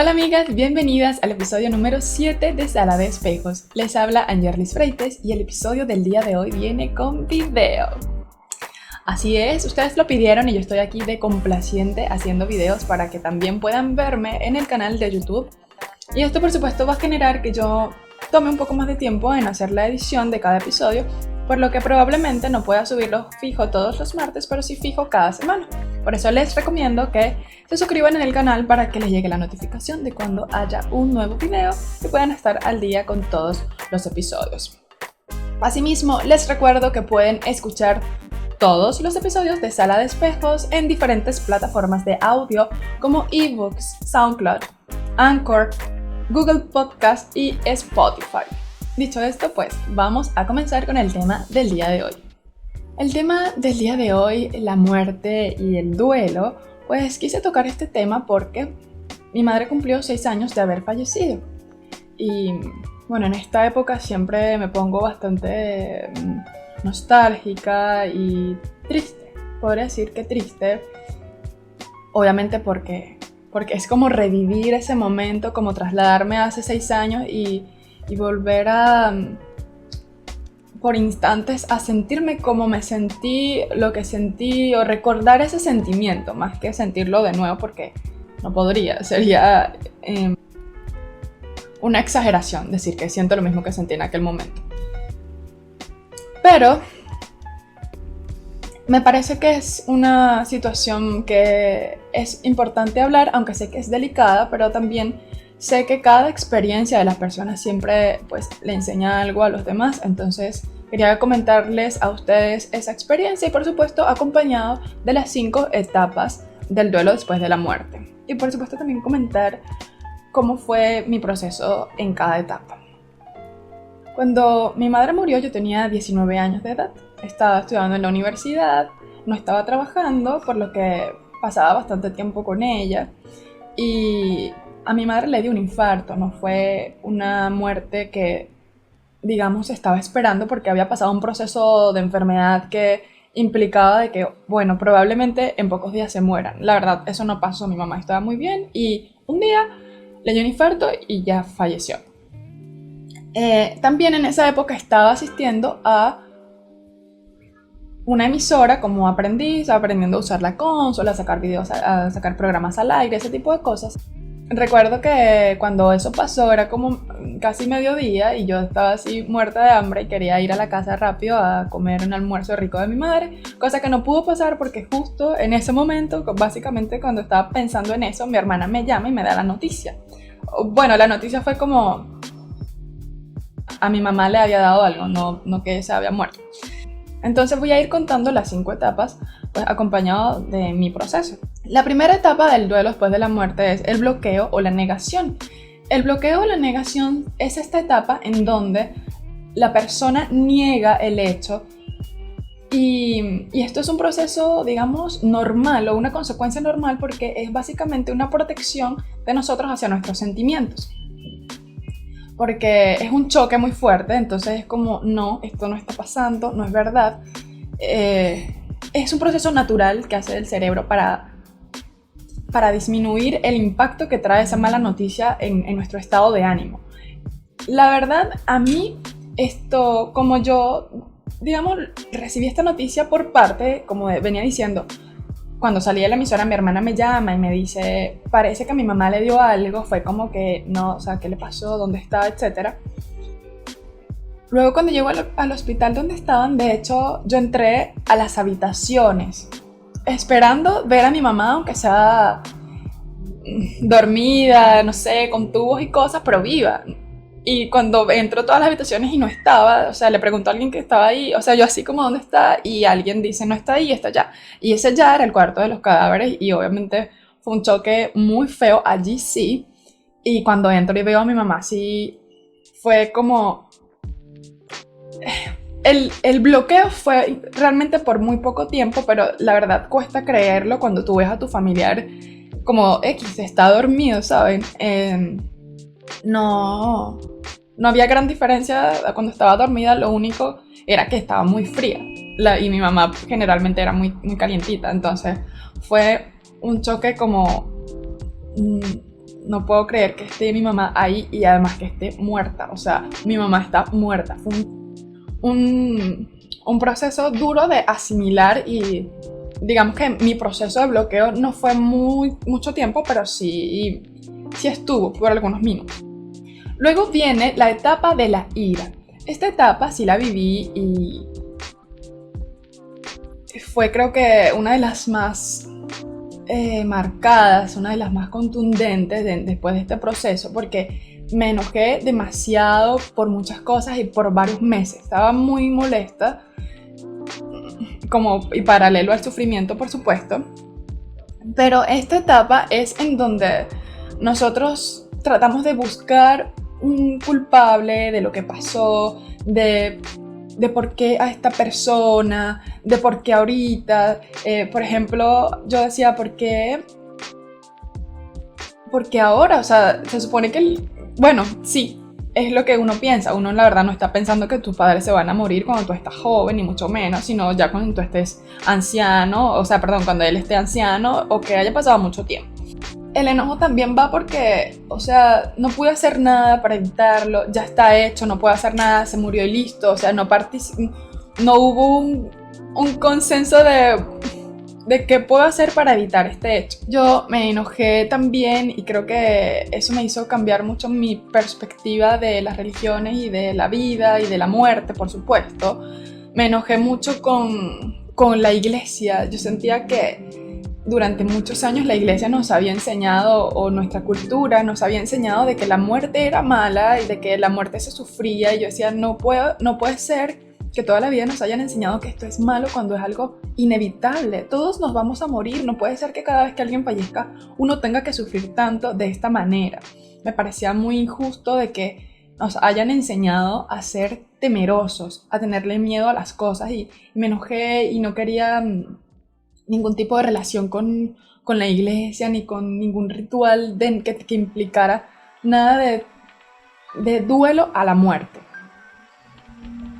Hola amigas, bienvenidas al episodio número 7 de Sala de Espejos. Les habla Angerlis Freites y el episodio del día de hoy viene con video. Así es, ustedes lo pidieron y yo estoy aquí de complaciente haciendo videos para que también puedan verme en el canal de YouTube. Y esto por supuesto va a generar que yo tome un poco más de tiempo en hacer la edición de cada episodio, por lo que probablemente no pueda subirlo fijo todos los martes, pero sí fijo cada semana. Por eso les recomiendo que se suscriban en el canal para que les llegue la notificación de cuando haya un nuevo video y puedan estar al día con todos los episodios. Asimismo, les recuerdo que pueden escuchar todos los episodios de Sala de Espejos en diferentes plataformas de audio como eBooks, SoundCloud, Anchor, Google Podcast y Spotify. Dicho esto, pues vamos a comenzar con el tema del día de hoy. El tema del día de hoy, la muerte y el duelo, pues quise tocar este tema porque mi madre cumplió 6 años de haber fallecido. Y bueno, en esta época siempre me pongo bastante nostálgica y triste. Podría decir que triste, obviamente porque es como revivir ese momento, como trasladarme a hace 6 años y volver a, por instantes, a sentirme como me sentí, lo que sentí, o recordar ese sentimiento, más que sentirlo de nuevo, porque no podría, sería una exageración decir que siento lo mismo que sentí en aquel momento. Pero me parece que es una situación que es importante hablar, aunque sé que es delicada, pero también sé que cada experiencia de las personas siempre pues le enseña algo a los demás, entonces quería comentarles a ustedes esa experiencia y por supuesto acompañado de las 5 etapas del duelo después de la muerte. Y por supuesto también comentar cómo fue mi proceso en cada etapa. Cuando mi madre murió yo tenía 19 años de edad, estaba estudiando en la universidad, no estaba trabajando, por lo que pasaba bastante tiempo con ella y a mi madre le dio un infarto, no fue una muerte que, digamos, estaba esperando porque había pasado un proceso de enfermedad que implicaba de que, bueno, probablemente en pocos días se mueran. La verdad, eso no pasó, mi mamá estaba muy bien y un día le dio un infarto y ya falleció. También en esa época estaba asistiendo a una emisora como aprendiz, aprendiendo a usar la consola, a sacar videos, a sacar programas al aire, ese tipo de cosas. Recuerdo que cuando eso pasó era como casi mediodía y yo estaba así muerta de hambre y quería ir a la casa rápido a comer un almuerzo rico de mi madre, cosa que no pudo pasar porque justo en ese momento, básicamente cuando estaba pensando en eso, mi hermana me llama y me da la noticia. Bueno, la noticia fue como a mi mamá le había dado algo, no que se había muerto. Entonces voy a ir contando las 5 etapas, pues acompañado de mi proceso. La primera etapa del duelo después de la muerte es el bloqueo o la negación. El bloqueo o la negación es esta etapa en donde la persona niega el hecho y esto es un proceso, digamos, normal o una consecuencia normal porque es básicamente una protección de nosotros hacia nuestros sentimientos. Porque es un choque muy fuerte, entonces es como, no, esto no está pasando, no es verdad. Es un proceso natural que hace el cerebro para disminuir el impacto que trae esa mala noticia en nuestro estado de ánimo. La verdad, a mí esto, como yo, digamos, recibí esta noticia por parte, como venía diciendo, cuando salí de la emisora mi hermana me llama y me dice, parece que a mi mamá le dio algo, fue como que, no, o sea, ¿qué le pasó? ¿Dónde está? Etcétera. Luego cuando llego al hospital donde estaban, de hecho, yo entré a las habitaciones, esperando ver a mi mamá, aunque sea dormida, no sé, con tubos y cosas, pero viva. Y cuando entro a todas las habitaciones y no estaba, o sea, le pregunto a alguien que estaba ahí, o sea, yo así como, ¿dónde está? Y alguien dice, no está ahí, está allá. Y ese ya era el cuarto de los cadáveres y obviamente fue un choque muy feo, allí sí. Y cuando entro y veo a mi mamá, sí, fue como... El bloqueo fue realmente por muy poco tiempo, pero la verdad cuesta creerlo cuando tú ves a tu familiar como X, está dormido, ¿saben? No había gran diferencia cuando estaba dormida, lo único era que estaba muy fría y mi mamá generalmente era muy calientita, entonces fue un choque como no puedo creer que esté mi mamá ahí y además que esté muerta. O sea, mi mamá está muerta. Fue un proceso duro de asimilar y digamos que mi proceso de bloqueo no fue mucho tiempo, pero sí estuvo por algunos minutos. Luego viene la etapa de la ira. Esta etapa sí la viví y fue, creo que, una de las más marcadas, una de las más contundentes después de este proceso, porque me enojé demasiado por muchas cosas y por varios meses. Estaba muy molesta, y paralelo al sufrimiento, por supuesto. Pero esta etapa es en donde nosotros tratamos de buscar un culpable de lo que pasó, de por qué a esta persona, de por qué ahorita. Por ejemplo, yo decía, ¿por qué ahora? O sea, se supone que, bueno, sí, es lo que uno piensa. Uno, la verdad, no está pensando que tus padres se van a morir cuando tú estás joven, ni mucho menos, sino ya cuando tú estés anciano, cuando él esté anciano o que haya pasado mucho tiempo. El enojo también va porque, no pude hacer nada para evitarlo, ya está hecho, no puedo hacer nada, se murió y listo. O sea, no hubo un consenso de qué puedo hacer para evitar este hecho. Yo me enojé también y creo que eso me hizo cambiar mucho mi perspectiva de las religiones y de la vida y de la muerte, por supuesto. Me enojé mucho con la iglesia. Yo sentía que durante muchos años la iglesia nos había enseñado, o nuestra cultura nos había enseñado, de que la muerte era mala y de que la muerte se sufría, y yo decía, no puede ser que toda la vida nos hayan enseñado que esto es malo cuando es algo inevitable. Todos nos vamos a morir, no puede ser que cada vez que alguien fallezca uno tenga que sufrir tanto de esta manera. Me parecía muy injusto de que nos hayan enseñado a ser temerosos, a tenerle miedo a las cosas, y me enojé y no quería ningún tipo de relación con la iglesia, ni con ningún ritual que implicara nada de duelo a la muerte.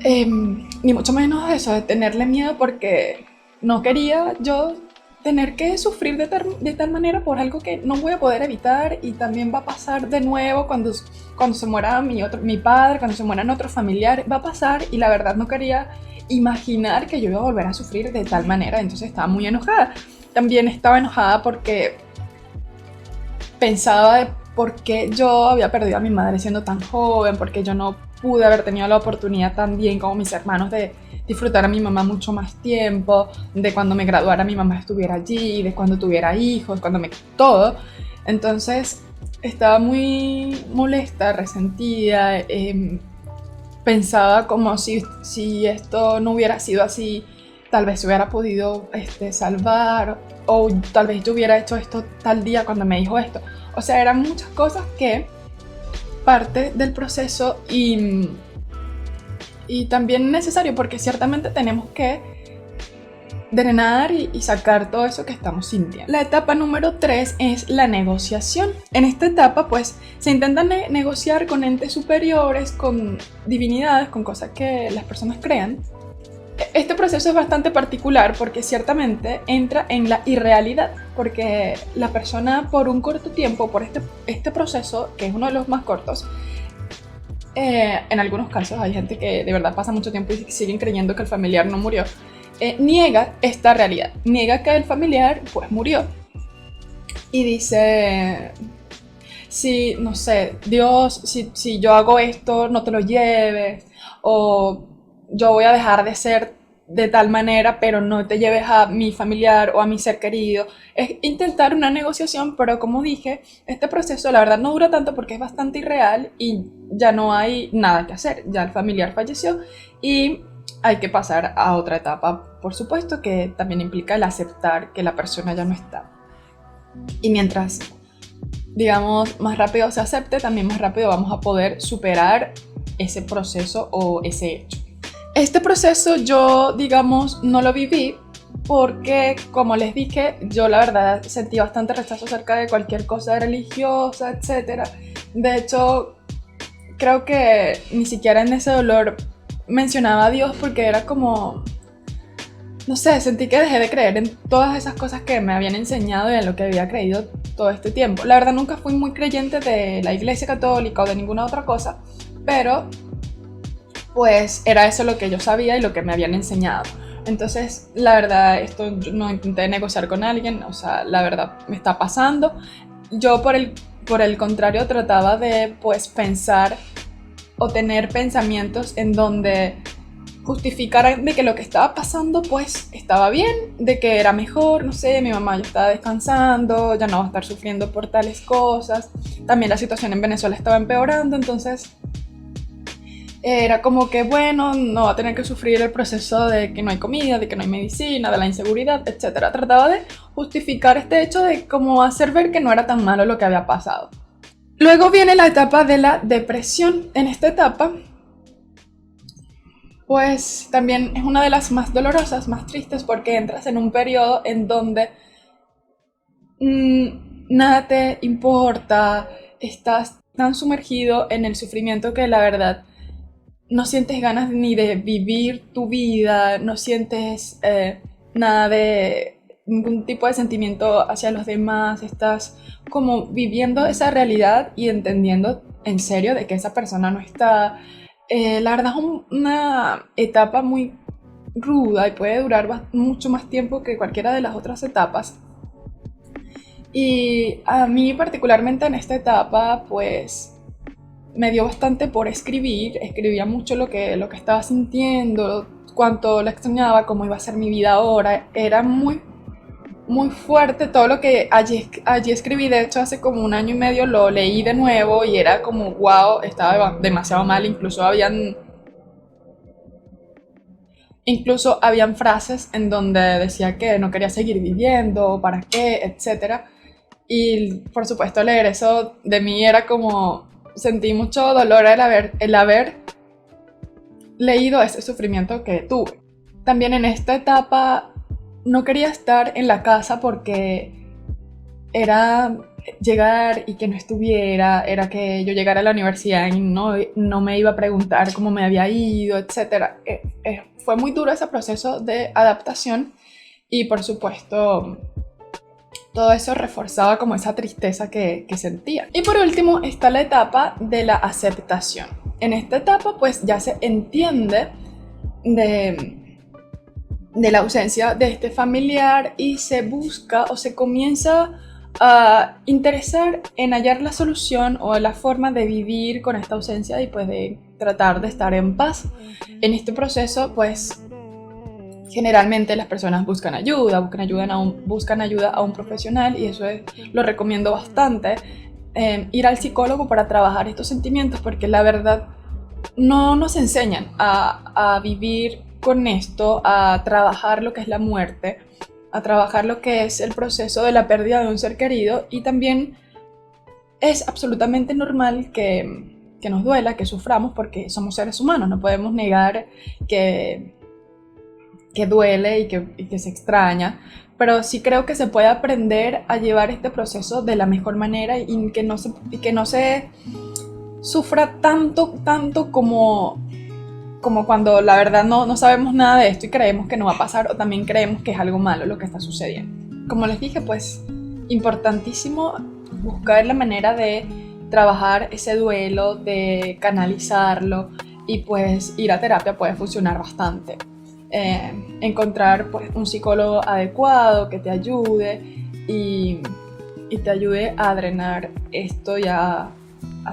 Ni mucho menos eso, de tenerle miedo, porque no quería yo tener que sufrir de tal manera por algo que no voy a poder evitar, y también va a pasar de nuevo cuando se muera mi padre, cuando se mueran otros familiares, va a pasar, y la verdad no quería imaginar que yo iba a volver a sufrir de tal manera. Entonces estaba muy enojada. También estaba enojada porque pensaba de por qué yo había perdido a mi madre siendo tan joven, porque yo no pude haber tenido la oportunidad tan bien como mis hermanos de disfrutar a mi mamá mucho más tiempo, de cuando me graduara mi mamá estuviera allí, de cuando tuviera hijos, todo. Entonces estaba muy molesta, resentida, pensaba como si esto no hubiera sido así, tal vez se hubiera podido salvar, o tal vez yo hubiera hecho esto tal día cuando me dijo esto. O sea, eran muchas cosas que parte del proceso y también necesario, porque ciertamente tenemos que drenar y sacar todo eso que estamos sintiendo. La etapa número 3 es la negociación. En esta etapa, pues, se intenta negociar con entes superiores, con divinidades, con cosas que las personas crean. Este proceso es bastante particular porque ciertamente entra en la irrealidad, porque la persona, por un corto tiempo, por este proceso, que es uno de los más cortos, en algunos casos hay gente que de verdad pasa mucho tiempo y siguen creyendo que el familiar no murió, niega esta realidad, niega que el familiar pues murió, y dice, si, no sé, Dios, si yo hago esto, no te lo lleves, o yo voy a dejar de ser de tal manera, pero no te lleves a mi familiar o a mi ser querido. Es intentar una negociación, pero como dije, este proceso la verdad no dura tanto porque es bastante irreal y ya no hay nada que hacer, ya el familiar falleció y hay que pasar a otra etapa, por supuesto, que también implica el aceptar que la persona ya no está. Y mientras, digamos, más rápido se acepte, también más rápido vamos a poder superar ese proceso o ese hecho. Este proceso yo, digamos, no lo viví porque, como les dije, yo la verdad sentí bastante rechazo acerca de cualquier cosa religiosa, etc. De hecho, creo que ni siquiera en ese dolor mencionaba a Dios, porque era como, no sé, sentí que dejé de creer en todas esas cosas que me habían enseñado y en lo que había creído todo este tiempo. La verdad nunca fui muy creyente de la Iglesia Católica o de ninguna otra cosa, pero pues era eso lo que yo sabía y lo que me habían enseñado. Entonces, la verdad, esto yo no intenté negociar con alguien, o sea, la verdad me está pasando. Yo por el contrario trataba de pues pensar o tener pensamientos en donde justificar de que lo que estaba pasando pues estaba bien, de que era mejor, no sé, mi mamá ya estaba descansando, ya no va a estar sufriendo por tales cosas, también la situación en Venezuela estaba empeorando, entonces era como que bueno, no va a tener que sufrir el proceso de que no hay comida, de que no hay medicina, de la inseguridad, etc. Trataba de justificar este hecho de cómo hacer ver que no era tan malo lo que había pasado. Luego viene la etapa de la depresión. En esta etapa pues también es una de las más dolorosas, más tristes, porque entras en un periodo en donde nada te importa, estás tan sumergido en el sufrimiento que la verdad no sientes ganas ni de vivir tu vida, no sientes nada de ningún tipo de sentimiento hacia los demás, estás como viviendo esa realidad y entendiendo en serio de que esa persona no está. La verdad es una etapa muy ruda y puede durar mucho más tiempo que cualquiera de las otras etapas. Y a mí particularmente en esta etapa pues me dio bastante por escribir, escribía mucho lo que estaba sintiendo, cuánto la extrañaba, cómo iba a ser mi vida ahora, era muy muy fuerte todo lo que allí escribí. De hecho hace como un año y medio lo leí de nuevo y era como wow, estaba demasiado mal, incluso habían frases en donde decía que no quería seguir viviendo, para qué, etcétera. Y por supuesto leer eso de mí era como, sentí mucho dolor el haber leído ese sufrimiento que tuve. También en esta etapa no quería estar en la casa porque era llegar y que no estuviera, era que yo llegara a la universidad y no me iba a preguntar cómo me había ido, etc. Fue muy duro ese proceso de adaptación y por supuesto todo eso reforzaba como esa tristeza que sentía. Y por último está la etapa de la aceptación. En esta etapa pues ya se entiende de la ausencia de este familiar y se busca o se comienza a interesar en hallar la solución o la forma de vivir con esta ausencia y pues de tratar de estar en paz. En este proceso pues generalmente las personas buscan ayuda a un profesional y eso lo recomiendo bastante, ir al psicólogo para trabajar estos sentimientos porque la verdad no nos enseñan a vivir con esto, a trabajar lo que es la muerte, a trabajar lo que es el proceso de la pérdida de un ser querido y también es absolutamente normal que nos duela, que suframos porque somos seres humanos, no podemos negar que duele y que se extraña, pero sí creo que se puede aprender a llevar este proceso de la mejor manera y que no se sufra tanto como cuando la verdad no sabemos nada de esto y creemos que no va a pasar o también creemos que es algo malo lo que está sucediendo. Como les dije, pues importantísimo buscar la manera de trabajar ese duelo, de canalizarlo y pues ir a terapia puede funcionar bastante. Encontrar pues, un psicólogo adecuado que te ayude y te ayude a drenar esto y a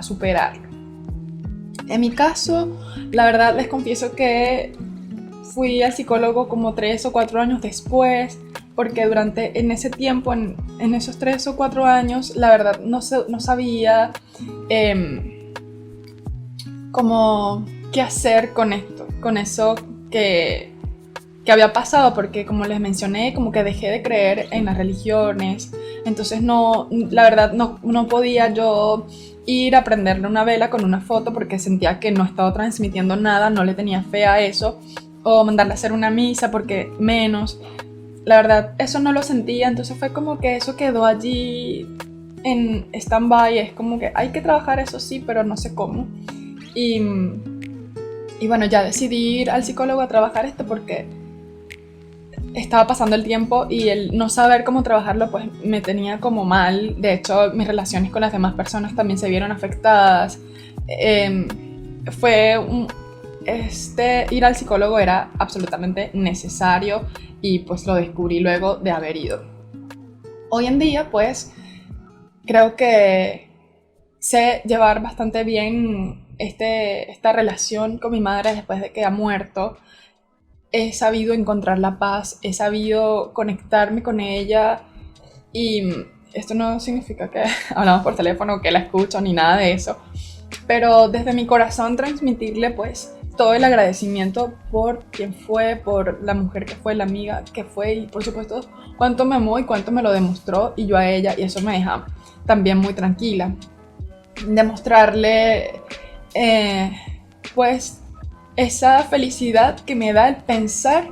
superarlo. En mi caso, la verdad les confieso que fui al psicólogo como 3 o 4 años después, porque en ese tiempo, en esos 3 o 4 años, la verdad no sabía cómo qué hacer con esto, con eso que había pasado, porque como les mencioné, como que dejé de creer en las religiones, entonces la verdad no podía yo ir a prenderle una vela con una foto porque sentía que no estaba transmitiendo nada, no le tenía fe a eso, o mandarle a hacer una misa porque menos, la verdad eso no lo sentía, entonces fue como que eso quedó allí en stand-by, es como que hay que trabajar eso sí, pero no sé cómo, y bueno, ya decidí ir al psicólogo a trabajar esto porque estaba pasando el tiempo y el no saber cómo trabajarlo pues me tenía como mal. De hecho, mis relaciones con las demás personas también se vieron afectadas. Ir al psicólogo era absolutamente necesario y pues lo descubrí luego de haber ido. Hoy en día pues creo que sé llevar bastante bien esta relación con mi madre después de que ha muerto. He sabido encontrar la paz, he sabido conectarme con ella y esto no significa que hablamos por teléfono, que la escucho ni nada de eso, pero desde mi corazón transmitirle pues todo el agradecimiento por quien fue, por la mujer que fue, la amiga que fue y por supuesto cuánto me amó y cuánto me lo demostró y yo a ella, y eso me deja también muy tranquila. Demostrarle pues esa felicidad que me da el pensar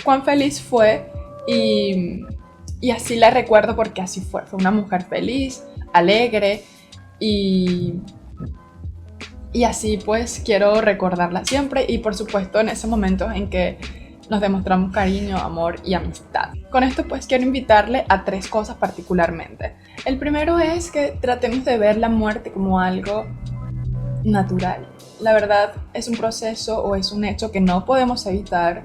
cuán feliz fue y así la recuerdo porque así fue una mujer feliz, alegre y así pues quiero recordarla siempre y por supuesto en esos momentos en que nos demostramos cariño, amor y amistad. Con esto pues quiero invitarle a 3 cosas particularmente. El primero es que tratemos de ver la muerte como algo natural. La verdad es un proceso o es un hecho que no podemos evitar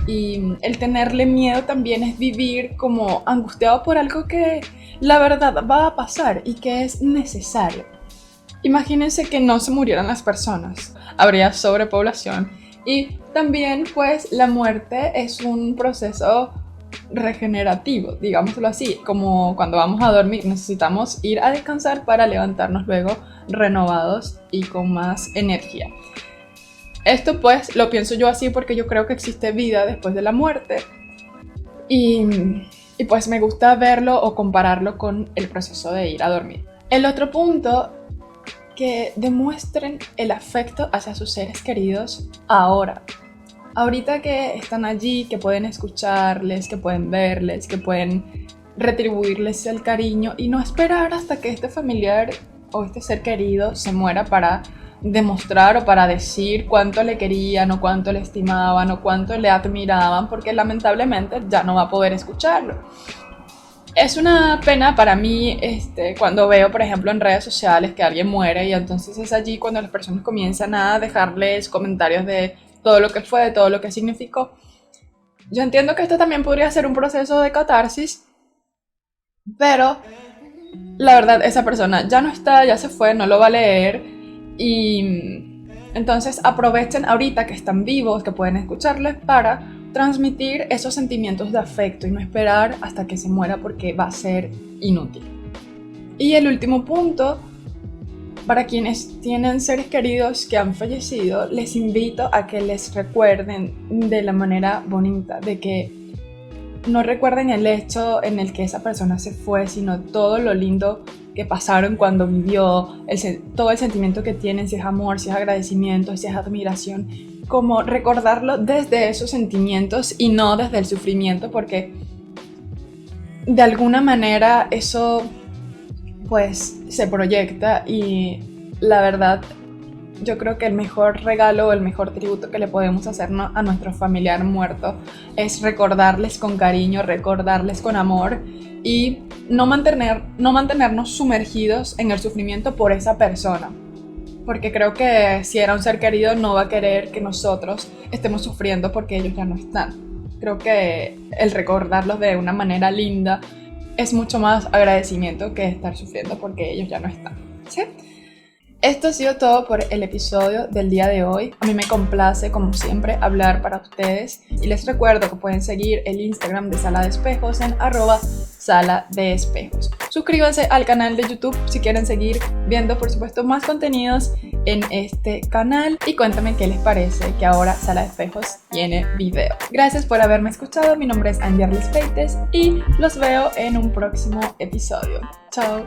y el tenerle miedo también es vivir como angustiado por algo que la verdad va a pasar y que es necesario. Imagínense que no se murieran las personas, habría sobrepoblación y también pues la muerte es un proceso regenerativo, digámoslo así, como cuando vamos a dormir necesitamos ir a descansar para levantarnos luego renovados y con más energía. Esto pues lo pienso yo así porque yo creo que existe vida después de la muerte y pues me gusta verlo o compararlo con el proceso de ir a dormir. El otro punto, que demuestren el afecto hacia sus seres queridos ahora. Ahorita que están allí, que pueden escucharles, que pueden verles, que pueden retribuirles el cariño y no esperar hasta que este familiar o este ser querido se muera para demostrar o para decir cuánto le querían o cuánto le estimaban o cuánto le admiraban, porque lamentablemente ya no va a poder escucharlo. Es una pena para mí cuando veo, por ejemplo, en redes sociales que alguien muere y entonces es allí cuando las personas comienzan a dejarles comentarios de todo lo que fue, de todo lo que significó. Yo entiendo que esto también podría ser un proceso de catarsis, pero la verdad esa persona ya no está, ya se fue, no lo va a leer y entonces aprovechen ahorita que están vivos, que pueden escucharles para transmitir esos sentimientos de afecto y no esperar hasta que se muera porque va a ser inútil. Y el último punto, para quienes tienen seres queridos que han fallecido, les invito a que les recuerden de la manera bonita, de que no recuerden el hecho en el que esa persona se fue, sino todo lo lindo que pasaron cuando vivió, todo el sentimiento que tienen, si es amor, si es agradecimiento, si es admiración, como recordarlo desde esos sentimientos y no desde el sufrimiento, porque de alguna manera eso pues se proyecta y la verdad yo creo que el mejor regalo o el mejor tributo que le podemos hacer a nuestro familiar muerto es recordarles con cariño, recordarles con amor y no mantenernos sumergidos en el sufrimiento por esa persona. Porque creo que si era un ser querido no va a querer que nosotros estemos sufriendo porque ellos ya no están. Creo que el recordarlos de una manera linda es mucho más agradecimiento que estar sufriendo porque ellos ya no están, ¿sí? Esto ha sido todo por el episodio del día de hoy. A mí me complace, como siempre, hablar para ustedes. Y les recuerdo que pueden seguir el Instagram de Sala de Espejos en @Sala de Espejos. Suscríbanse al canal de YouTube si quieren seguir viendo, por supuesto, más contenidos en este canal. Y cuéntame qué les parece que ahora Sala de Espejos tiene video. Gracias por haberme escuchado. Mi nombre es Angerlis Freites y los veo en un próximo episodio. Chao.